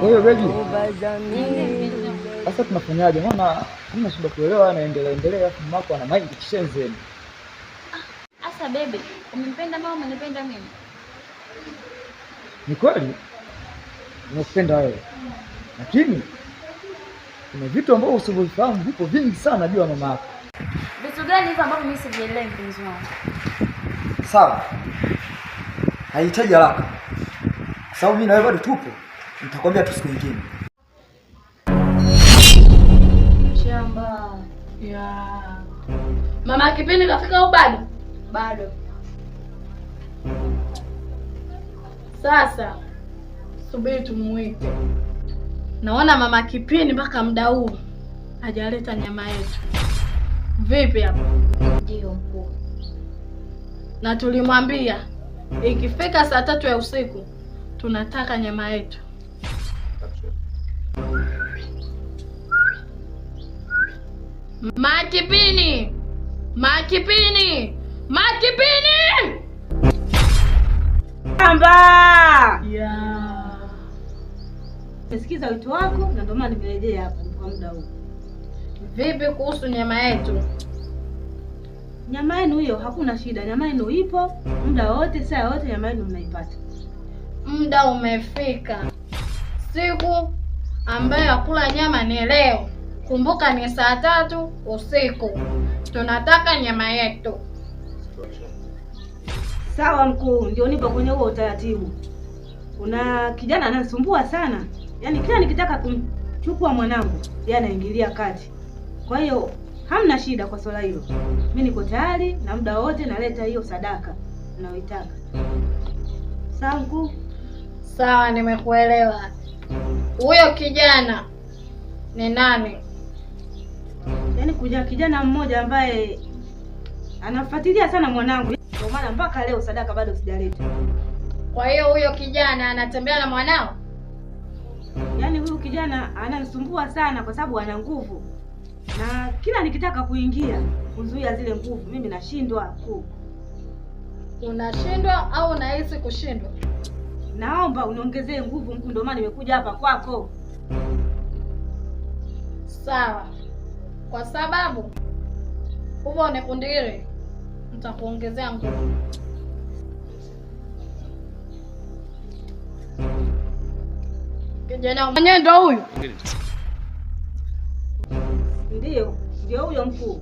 Kwa hiyo Beji, sasa tunafanyaje? Maana hamna shida kuelewa, anaendelea afu mako ana mind kishenzi. Asa bebe, umempenda mama, umenipenda mimi? Ni kweli nimekupenda wewe, lakini kuna vitu ambavyo usivyofahamu vipo vingi sana juu ya mama yako. Vitu gani hivyo ambavyo mimi sivielewi mpenzi wangu? Sawa, haihitaji haraka kwa sababu mimi na wewe bado tupo. Nitakwambia tu siku nyingine. Shamba ya mama Kipindi kafika au bado? bado. Sasa subiri tumuite. Naona mama Kipindi mpaka muda huu hajaleta nyama yetu. Vipi hapo? Ndio mkuu. Na tulimwambia ikifika saa 3 ya usiku tunataka nyama yetu. Makipini! Makipini! Makipini! Amba! Yeah. Nisikiza wito wako na ndio maana nimerejea hapa kwa muda huu. Vipi kuhusu nyama yetu? Nyama yenu hiyo hakuna shida. Nyama yenu ipo muda wote, saa yote nyama yenu mnaipata. Muda umefika. Siku ambayo ya kula nyama ni leo. Kumbuka ni saa 3 usiku. Tunataka nyama yetu. Sawa mkuu, ndio nipo kwenye huo utaratibu. Kuna kijana ananisumbua sana. Yaani kila nikitaka kumchukua mwanangu, yeye anaingilia kati. Kwa hiyo hamna shida kwa swala hilo. Mimi niko tayari na muda wote naleta hiyo sadaka ninayoitaka. Sawa mkuu? Sawa, nimekuelewa. Huyo kijana ni nani? Yaani kuja kijana mmoja ambaye anafuatilia sana mwanangu. Ndio maana mpaka leo sadaka bado sijaleta. Kwa hiyo huyo kijana anatembea na mwanao? Yaani huyu kijana ananisumbua sana kwa sababu ana nguvu. Na kila nikitaka kuingia kuzuia zile nguvu mimi nashindwa mkuu. Unashindwa au unahisi kushindwa? Naomba uniongezee nguvu mkuu, ndio maana nimekuja hapa kwako. Sawa. Kwa sababu huo ni kundiri, nitakuongezea nguvu. Kijana mwenyewe ndio huyu? Ndio huyo mkuu.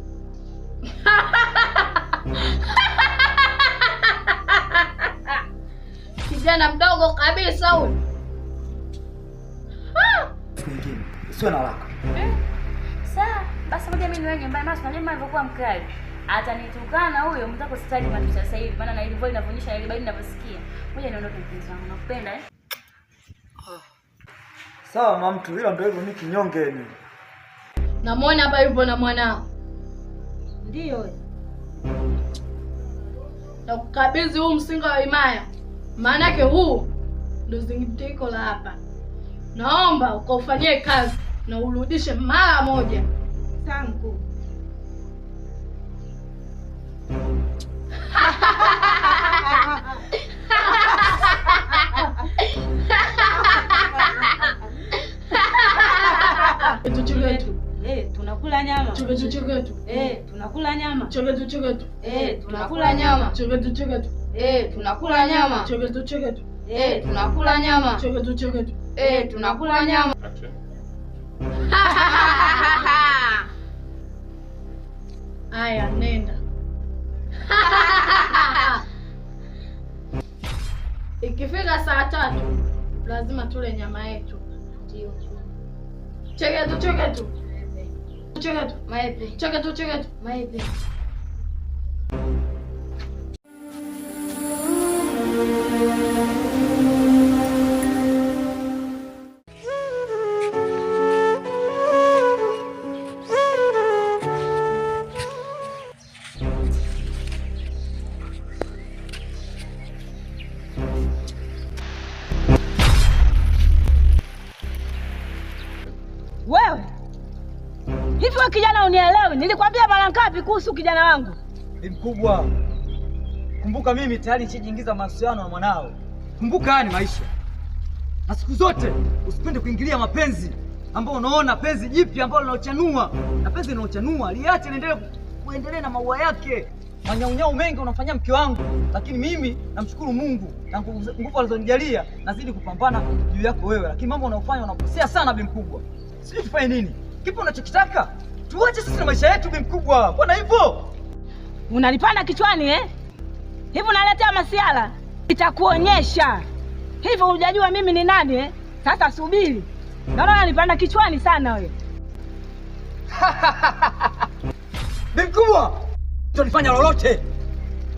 Kijana mdogo kabisa huyu. Sio na haraka. Sawa, basi ngoja mimi niwe nyumbani, maana unajua alivyokuwa mkali. Atanitukana huyo mtako stadi matu sasa hivi, maana na ilivyo inavyonyesha ile bali ninavyosikia. Ngoja niondoke mpenzi wangu, nakupenda eh? Sawa mama mtu, ila ndio hivyo mimi kinyonge ni. Namuona hapa yupo na mwanao. Ndio. Na kukabidhi huu msinga wa himaya. Maana yake huu ndio zingitiko la hapa. Naomba ukaufanyie kazi na urudishe mara moja. Sawa mkuu. Chegetu. Tunakula nyama. Chegetu. Tunakula nyama. Chegetu. Tunakula nyama. Chegetu. Tunakula nyama. Chegetu. Tunakula nyama. Chegetu. Tunakula nyama. Aya, nenda. Ikifika saa 3 lazima tule nyama yetu. Ndio. Chegetu. Maepe. Chegetu. Maepe. Wewe. Hivi wewe kijana unielewi? Nilikwambia mara ngapi kuhusu kijana wangu? Ni mkubwa. Kumbuka mimi tayari nishajiingiza mahusiano na mwanao. Kumbuka haya ni maisha. na siku zote usipende kuingilia mapenzi ambao unaona penzi jipya ambalo linalochanua, na penzi linalochanua liache kuendelea na maua yake. Manyaunyau mengi unafanyia mke wangu, lakini mimi namshukuru Mungu na nguvu alizonijalia nazidi kupambana juu yako wewe, lakini mambo unayofanya unakosea sana Bi Mkubwa. Sijui tufanye nini? Kipi unachokitaka? Tuache sisi na maisha yetu Bi Mkubwa. Mbona hivyo? Unalipanda kichwani hivi unaletea masiala? Nitakuonyesha. Hivyo hujajua mimi ni nani Sasa subiri. Naona unanipanda kichwani sana wewe. Bi Mkubwa, utanifanya lolote.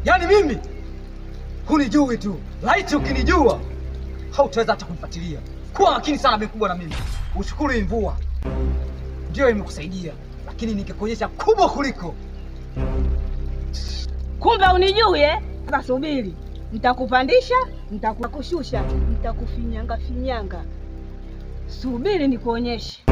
Yaani mimi hunijui tu. Laiti ukinijua hautaweza hata kunifuatilia. Kuwa makini sana Bi Mkubwa na mimi. Ushukuru hii mvua ndio imekusaidia, lakini ningekuonyesha kubwa kuliko. Kumbe unijui Sasa subiri. Nitakupandisha, nitakushusha, nitakufinyanga finyanga. Subiri nikuonyeshe.